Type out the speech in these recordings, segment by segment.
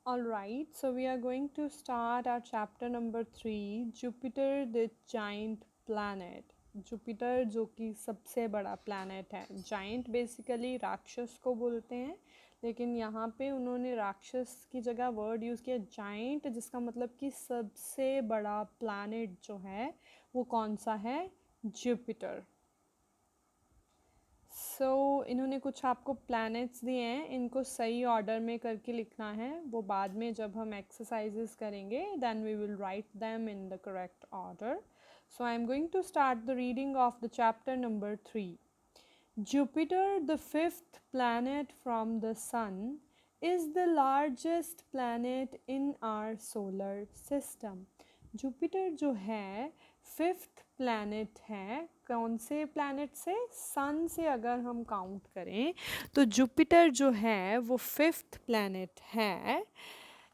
All right, so we are going to start our chapter number 3, Jupiter the giant planet. Jupiter जो कि सबसे बड़ा planet है. Giant basically राक्षस को बोलते हैं, लेकिन यहाँ पे उन्होंने राक्षस की जगह वर्ड यूज़ किया जाइंट, जिसका मतलब कि सबसे बड़ा प्लैनेट जो है वो कौन सा है? जुपिटर. इन्होंने कुछ आपको प्लैनेट्स दिए हैं, इनको सही ऑर्डर में करके लिखना है. वो बाद में जब हम एक्सरसाइजेस करेंगे then we will write them in the correct order. So I am going to start the reading of the chapter number 3. Jupiter, the fifth planet from the Sun, is the largest planet in our solar system. Jupiter जो है fifth planet है. कौन से planet से? सन से अगर हम count करें तो जुपिटर जो है वो फिफ्थ प्लैनेट है.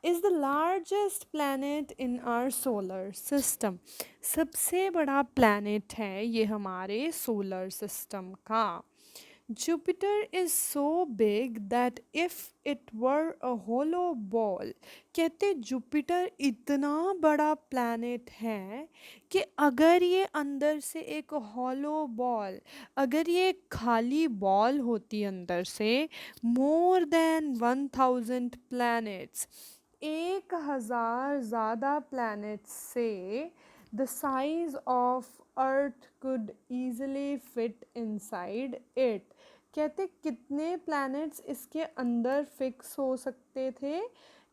Is the largest planet in our solar system. सबसे बड़ा प्लैनेट है ये हमारे सोलर सिस्टम का. Jupiter is so big that if it were a hollow ball, कहते जुपिटर इतना बड़ा प्लैनेट है कि अगर ये अंदर से एक हॉलो बॉल, अगर ये खाली बॉल होती अंदर से, मोर देन 1000 प्लैनेट्स, 1000 ज़्यादा प्लैनेट्स से the size of earth could easily fit inside it. कहते कितने प्लैनेट्स इसके अंदर फिक्स हो सकते थे?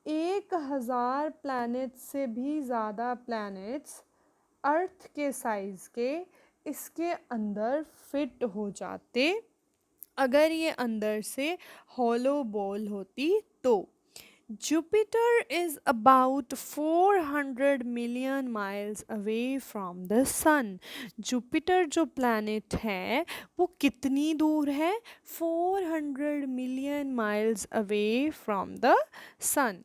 1000 प्लैनेट्स से भी ज़्यादा प्लैनेट्स अर्थ के साइज़ के इसके अंदर फिट हो जाते अगर ये अंदर से हॉलो बॉल होती तो. Jupiter is about 400 million miles away from the sun. Jupiter जो planet है वो कितनी दूर है? 400 million miles away from the sun.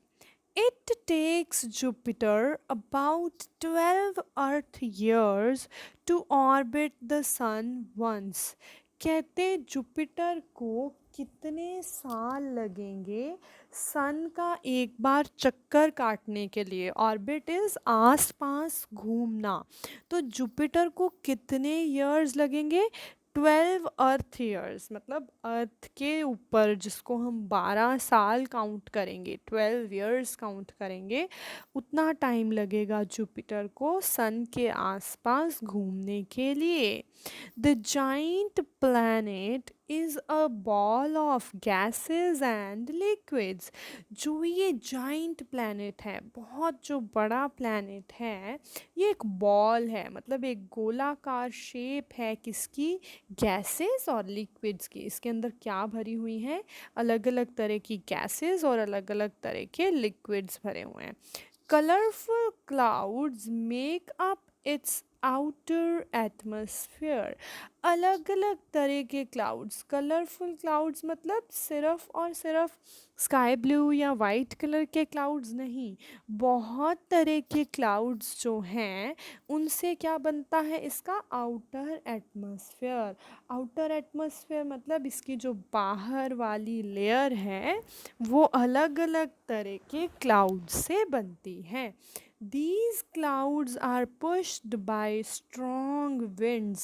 It takes Jupiter about 12 Earth years to orbit the sun once. कहते जुपिटर को कितने साल लगेंगे सन का एक बार चक्कर काटने के लिए? ऑर्बिट इज़ आस पास घूमना. तो जुपिटर को कितने ईयर्स लगेंगे? 12 अर्थ ईयर्स, मतलब अर्थ के ऊपर जिसको हम 12 साल काउंट करेंगे, 12 ईयर्स काउंट करेंगे, उतना टाइम लगेगा जुपिटर को सन के आसपास घूमने के लिए. The giant planet is a ball of gases and liquids. जो ये जाइंट प्लैनेट है, बहुत जो बड़ा प्लैनेट है, ये एक बॉल है, मतलब एक गोलाकार शेप है. किसकी? गैसेस और लिक्विड्स की. इसके अंदर क्या भरी हुई हैं? अलग अलग तरह की गैसेस और अलग अलग तरह के लिक्विड्स भरे हुए हैं. Colourful clouds make up it's outer atmosphere. अलग अलग तरह के क्लाउड्स. कलरफुल क्लाउड्स मतलब सिर्फ और सिर्फ स्काई ब्लू या वाइट कलर के क्लाउड्स नहीं, बहुत तरह के क्लाउड्स जो हैं उनसे क्या बनता है? इसका आउटर एटमॉस्फेयर. आउटर एटमॉस्फेयर मतलब इसकी जो बाहर वाली लेयर है वो अलग अलग तरह के क्लाउड्स से बनती है. These clouds are pushed by strong winds.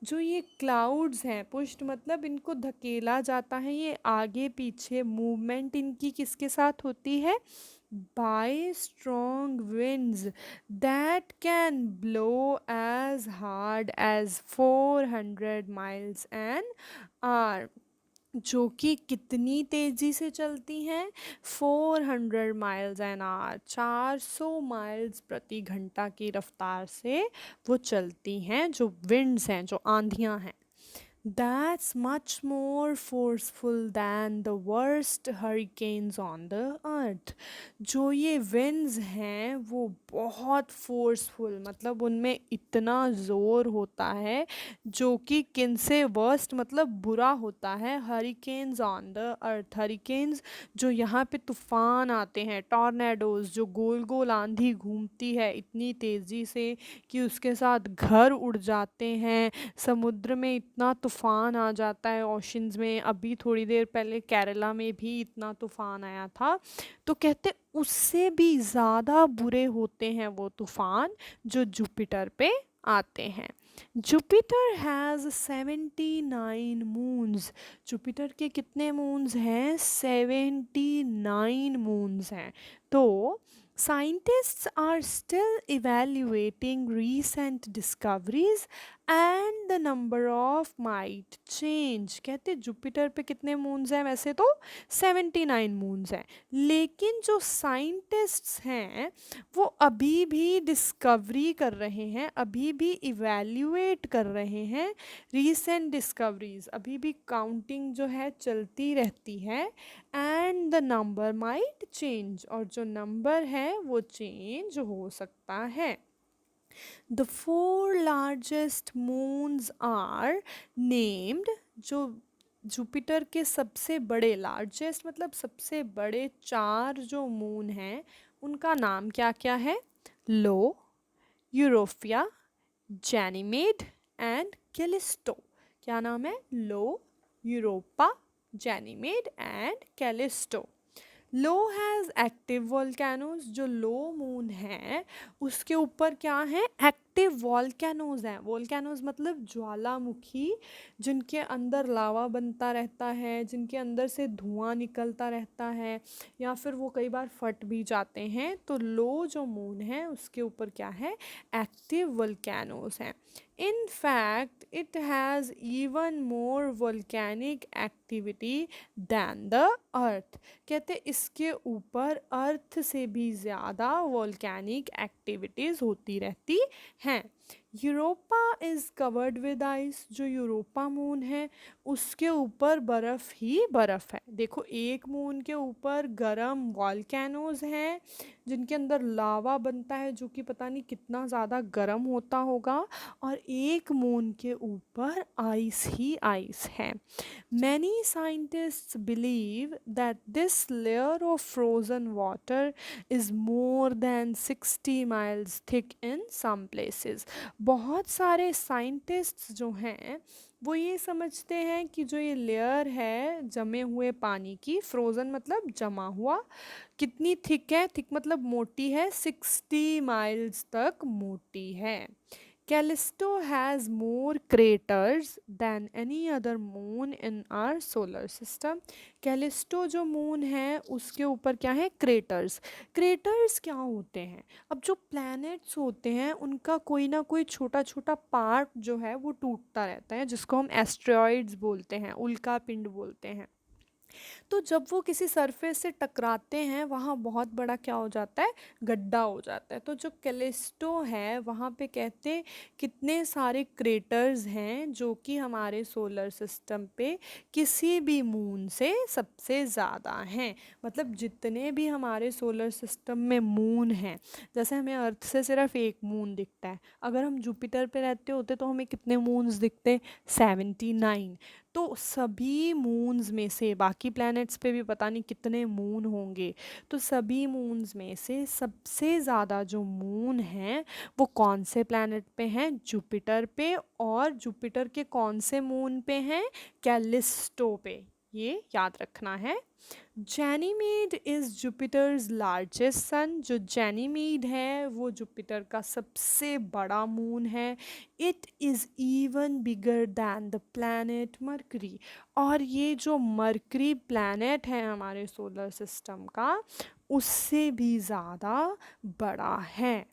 जो ये clouds हैं, pushed मतलब इनको धकेला जाता है, ये आगे पीछे मूवमेंट इनकी किसके साथ होती है? By strong winds that can blow as hard as 400 miles an hour. जो कि कितनी तेज़ी से चलती हैं? 400 माइल्स एन आवर, 400 माइल्स प्रति घंटा की रफ्तार से वो चलती हैं. जो विंड्स हैं, जो आंधियाँ हैं, that's much more forceful than the worst hurricanes on the earth. जो ये winds हैं वो बहुत forceful, मतलब उनमें इतना ज़ोर होता है जो कि किन से वर्स्ट मतलब बुरा होता है. hurricanes on the earth, hurricanes जो यहाँ पे तूफ़ान आते हैं, टॉर्नेडोज़ जो गोल गोल आंधी घूमती है इतनी तेज़ी से कि उसके साथ घर उड़ जाते हैं. समुद्र में इतना तूफ़ान आ जाता है, ओशंस में. अभी थोड़ी देर पहले केरला में भी इतना तूफ़ान आया था. तो कहते उससे भी ज़्यादा बुरे होते हैं वो तूफान जो जुपिटर पे आते हैं। Jupiter has 79 moons. जुपिटर के कितने मून्स हैं? 79 मून्स हैं। तो scientists are still evaluating recent discoveries and the number of might change। कहते जुपिटर पे कितने मून्स हैं? वैसे तो 79 मून्स हैं, लेकिन जो साइंटिस्ट्स हैं वो अभी भी डिस्कवरी कर रहे हैं, अभी भी इवैल्यूएट कर रहे हैं रीसेंट डिस्कवरीज, अभी भी काउंटिंग जो है चलती रहती है। And the number might change, और जो नंबर है वो चेंज हो सकता है। The four largest moons are named। जो जुपिटर के सबसे बड़े, लार्जेस्ट मतलब सबसे बड़े 4 जो मून हैं उनका नाम क्या क्या है? Io, Europa, Ganymede and Callisto. क्या नाम है? Io, Europa, Ganymede and Callisto. Io has active volcanoes. जो लो मून है उसके ऊपर क्या है? एक्टिव वॉल्केनोज हैं। वॉल्केनोज मतलब ज्वालामुखी, जिनके अंदर लावा बनता रहता है, जिनके अंदर से धुआं निकलता रहता है, या फिर वो कई बार फट भी जाते हैं। तो लो जो मून है उसके ऊपर क्या है? एक्टिव वॉल्केनोज हैं। In fact, it has even more volcanic activity than the Earth। कहते इसके ऊपर अर्थ से भी ज़्यादा वॉल्केनिक एक्टिविटीज़ होती रहती हैं। Europa is covered with ice. जो यूरोपा मून है उसके ऊपर बर्फ़ ही बर्फ़ है। देखो, एक मून के ऊपर गरम वॉल्केनोज हैं जिनके अंदर लावा बनता है, जो कि पता नहीं कितना ज़्यादा गर्म होता होगा, और एक मून के ऊपर आइस ही आइस है। Many scientists believe that this layer of frozen water is more than 60 miles thick in some places। बहुत सारे साइंटिस्ट्स जो हैं वो ये समझते हैं कि जो ये लेयर है जमे हुए पानी की, फ्रोज़न मतलब जमा हुआ, कितनी थिक है? थिक मतलब मोटी है, 60 माइल्स तक मोटी है। Callisto has more craters than any other moon in our solar system। Callisto जो मून है उसके ऊपर क्या है? क्रेटर्स। क्रेटर्स क्या होते हैं? अब जो प्लैनेट्स होते हैं उनका कोई ना कोई छोटा छोटा पार्ट जो है वो टूटता रहता है, जिसको हम एस्ट्रॉइड्स बोलते हैं, उल्का पिंड बोलते हैं। तो जब वो किसी सरफेस से टकराते हैं वहाँ बहुत बड़ा क्या हो जाता है? गड्ढा हो जाता है। तो जो कैलिस्टो है वहाँ पे कहते कितने सारे क्रेटर्स हैं जो कि हमारे सोलर सिस्टम पे किसी भी मून से सबसे ज़्यादा हैं। मतलब जितने भी हमारे सोलर सिस्टम में मून हैं, जैसे हमें अर्थ से सिर्फ एक मून दिखता है, अगर हम जुपिटर पे रहते होते तो हमें कितने मून्स दिखते? 79। तो सभी मून्स में से, बाकी प्लैनेट्स पे भी पता नहीं कितने मून होंगे, तो सभी मून्स में से सबसे ज़्यादा जो मून हैं वो कौन से प्लैनेट पे हैं? जुपिटर पे। और जुपिटर के कौन से मून पे हैं? कैलिस्टो पे। ये याद रखना है। जैनीमेड इज़ जुपिटर्स लार्जेस्ट सन। जो जैनीमेड है वो जुपिटर का सबसे बड़ा मून है। It is even bigger than the planet mercury. और ये जो मरकरी प्लैनेट है हमारे सोलर सिस्टम का, उससे भी ज़्यादा बड़ा है।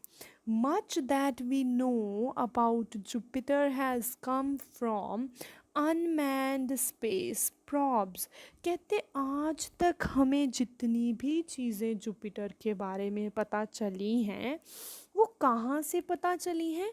Much that we know about Jupiter has come from unmanned space प्रॉब्स। कहते आज तक हमें जितनी भी चीज़ें जुपिटर के बारे में पता चली हैं वो कहाँ से पता चली हैं?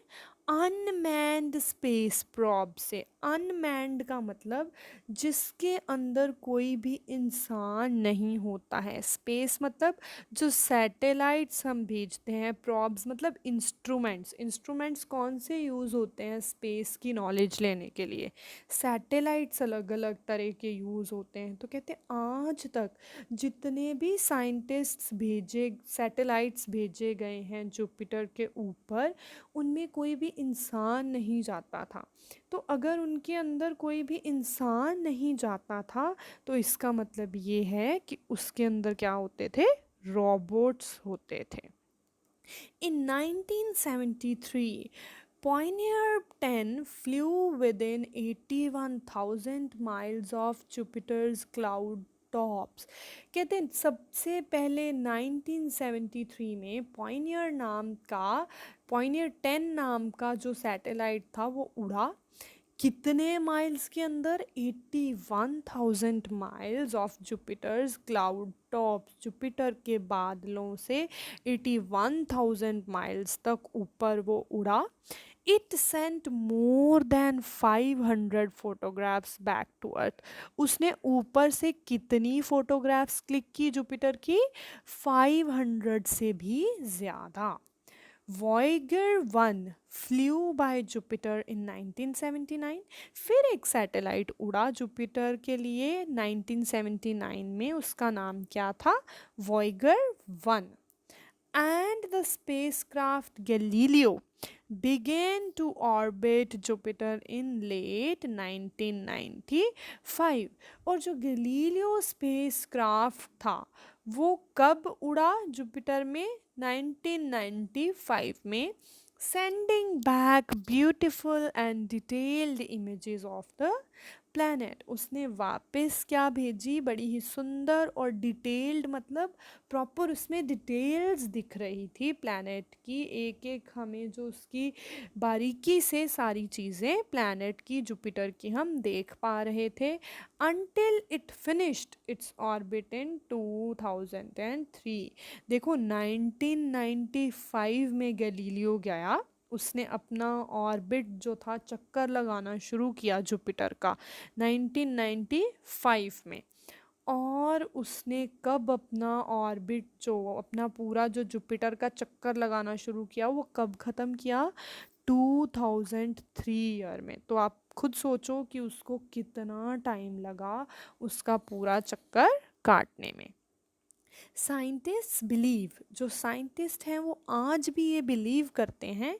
अनमैन्ड स्पेस प्रॉब से। अनमैन्ड का मतलब जिसके अंदर कोई भी इंसान नहीं होता है। स्पेस मतलब जो सैटेलाइट्स हम भेजते हैं, प्रॉब्स मतलब इंस्ट्रूमेंट्स। इंस्ट्रूमेंट्स कौन से यूज़ होते हैं स्पेस की नॉलेज लेने के लिए? सैटेलाइट्स अलग अलग तरह के यूज़ होते हैं। तो कहते हैं आज तक जितने भी साइंटिस्ट्स भेजे, सैटेलाइट्स भेजे गए हैं जुपिटर के ऊपर, उनमें कोई भी इंसान नहीं जाता था। तो अगर उनके अंदर कोई भी इंसान नहीं जाता था तो इसका मतलब ये है कि उसके अंदर क्या होते थे? रोबोट्स होते थे। In 1973, Pioneer 10 flew within 81,000 miles of Jupiter's cloud tops. कहते हैं सबसे पहले 1973 में पॉइनियर 10 नाम का जो सैटेलाइट था वो उड़ा। कितने माइल्स के अंदर? 81,000 miles of Jupiter's cloud tops. Jupiter के बादलों से 81,000 माइल्स तक ऊपर वो उड़ा। It sent more than 500 photographs back to earth. उसने ऊपर से कितनी फोटोग्राफ्स क्लिक की जुपिटर की? 500 से भी ज़्यादा। वॉयगर 1 फ्लू बाय जुपिटर इन 1979। फिर एक सैटेलाइट उड़ा जुपिटर के लिए 1979 में, उसका नाम क्या था? वॉयगर 1। And the spacecraft Galileo began to orbit Jupiter in late 1995। और जो गैलीलियो स्पेसक्राफ्ट था वो कब उड़ा जुपिटर में? 1995 में, sending back beautiful and detailed images of the planet। उसने वापस क्या भेजी? बड़ी ही सुंदर और डिटेल्ड, मतलब प्रॉपर उसमें डिटेल्स दिख रही थी प्लैनेट की, एक एक हमें जो उसकी बारीकी से सारी चीज़ें प्लैनेट की, जुपिटर की हम देख पा रहे थे। Until it finished its orbit in 2003। देखो 1995 में गैलीलियो गया, उसने अपना ऑर्बिट जो था चक्कर लगाना शुरू किया जुपिटर का 1995 में। और उसने कब अपना ऑर्बिट जो अपना पूरा जो जुपिटर का चक्कर लगाना शुरू किया वो कब ख़त्म किया? 2003 ईयर में। तो आप खुद सोचो कि उसको कितना टाइम लगा उसका पूरा चक्कर काटने में। साइंटिस्ट बिलीव, जो साइंटिस्ट हैं वो आज भी ये बिलीव करते हैं,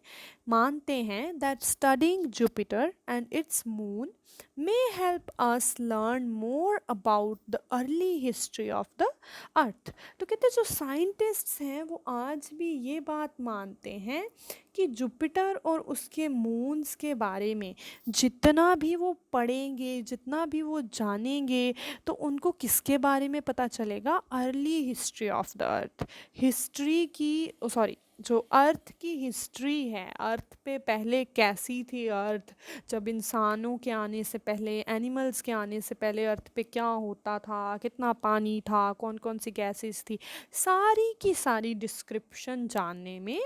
मानते हैं that studying Jupiter and it's moon may help us learn more about the early history of the earth. तो कहते हैं जो साइंटिस्ट्स हैं वो आज भी ये बात मानते हैं कि जुपिटर और उसके मून्स के बारे में जितना भी वो पढ़ेंगे, जितना भी वो जानेंगे, तो उनको किसके बारे में पता चलेगा? Early history of the earth. History की, सॉरी, जो अर्थ की हिस्ट्री है, अर्थ पे पहले कैसी थी अर्थ, जब इंसानों के आने से पहले, एनिमल्स के आने से पहले अर्थ पे क्या होता था, कितना पानी था, कौन कौन सी गैसेस थी, सारी की सारी डिस्क्रिप्शन जानने में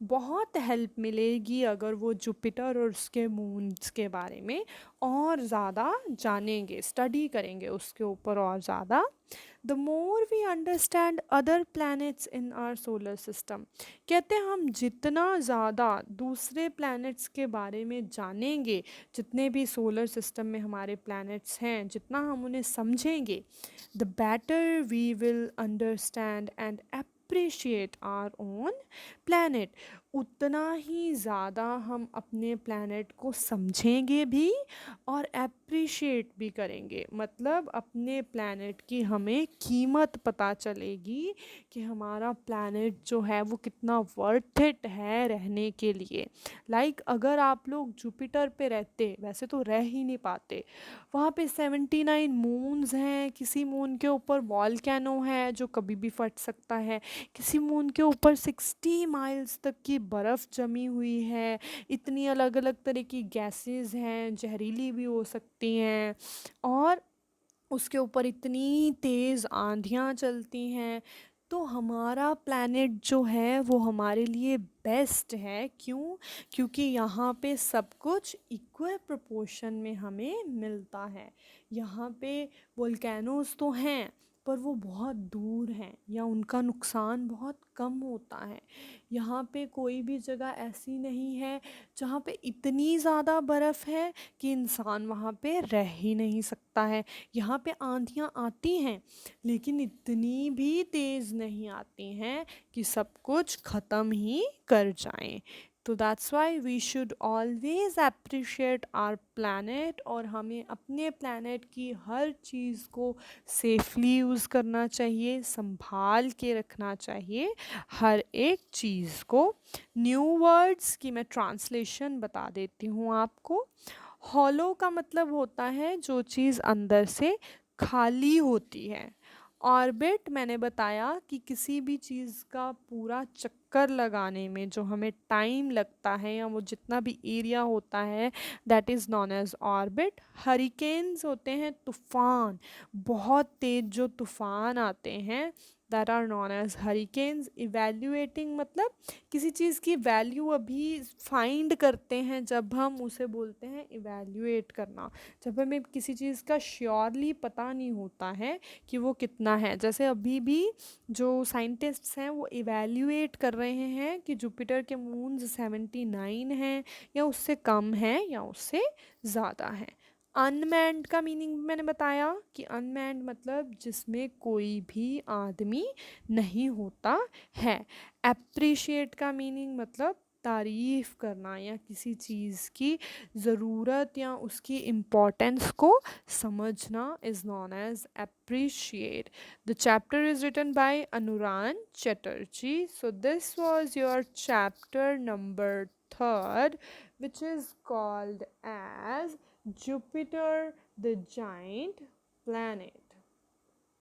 बहुत हेल्प मिलेगी अगर वो जुपिटर और उसके मून्स के बारे में और ज़्यादा जानेंगे, स्टडी करेंगे उसके ऊपर और ज़्यादा। The more we understand other planets in our solar system. कहते हैं हम जितना ज़्यादा दूसरे प्लैनेट्स के बारे में जानेंगे, जितने भी सोलर सिस्टम में हमारे प्लैनेट्स हैं, जितना हम उन्हें समझेंगे, the better we will understand and appreciate our own planet. उतना ही ज़्यादा हम अपने प्लैनेट को समझेंगे भी और अप्रिशिएट भी करेंगे। मतलब अपने प्लैनेट की हमें कीमत पता चलेगी कि हमारा प्लैनेट जो है वो कितना वर्थ इट है रहने के लिए। लाइक अगर आप लोग जुपिटर पे रहते, वैसे तो रह ही नहीं पाते, वहाँ पे 79 मून्स हैं, किसी मून के ऊपर वॉल्केनो है जो कभी भी फट सकता है, किसी मून के ऊपर 60 माइल्स तक की बर्फ़ जमी हुई है, इतनी अलग अलग तरह की गैसेस हैं, जहरीली भी हो सकती हैं, और उसके ऊपर इतनी तेज़ आंधियाँ चलती हैं। तो हमारा प्लैनेट जो है वो हमारे लिए बेस्ट है। क्यों? क्योंकि यहाँ पे सब कुछ इक्वल प्रोपोर्शन में हमें मिलता है। यहाँ पे वोल्केनोज तो हैं पर वो बहुत दूर हैं या उनका नुकसान बहुत कम होता है। यहाँ पे कोई भी जगह ऐसी नहीं है जहाँ पे इतनी ज़्यादा बर्फ़ है कि इंसान वहाँ पे रह ही नहीं सकता है। यहाँ पे आंधियाँ आती हैं लेकिन इतनी भी तेज़ नहीं आती हैं कि सब कुछ ख़त्म ही कर जाएं। तो that's why we should always appreciate our planet, और हमें अपने प्लैनेट की हर चीज़ को सेफली यूज़ करना चाहिए, संभाल के रखना चाहिए हर एक चीज़ को। न्यू वर्ड्स की मैं ट्रांसलेशन बता देती हूँ आपको। हॉलो का मतलब होता है जो चीज़ अंदर से खाली होती है। ऑर्बिट मैंने बताया कि किसी भी चीज़ का पूरा चक्कर लगाने में जो हमें टाइम लगता है या वो जितना भी एरिया होता है, that is known as orbit. Hurricanes होते हैं तूफ़ान, बहुत तेज़ जो तूफ़ान आते हैं, that are known as hurricanes. Evaluating मतलब किसी चीज़ की वैल्यू अभी फाइंड करते हैं, जब हम उसे बोलते हैं इवैल्यूएट करना। जब हमें किसी चीज़ का श्योरली पता नहीं होता है कि वो कितना है, जैसे अभी भी जो साइंटिस्ट्स हैं वो इवैल्यूएट कर रहे हैं कि जुपिटर के मून्स 79 हैं या उससे कम हैं या उससे ज़्यादा हैं। अनमैन्ड का मीनिंग मैंने बताया कि अनमैन्ड मतलब जिसमें कोई भी आदमी नहीं होता है। एप्रिशिएट का मीनिंग मतलब तारीफ़ करना या किसी चीज़ की ज़रूरत या उसकी इम्पोर्टेंस को समझना is known as appreciate. The chapter is written by Anuran Chatterjee. So this was your chapter number 3rd, which is called as Jupiter the Giant Planet.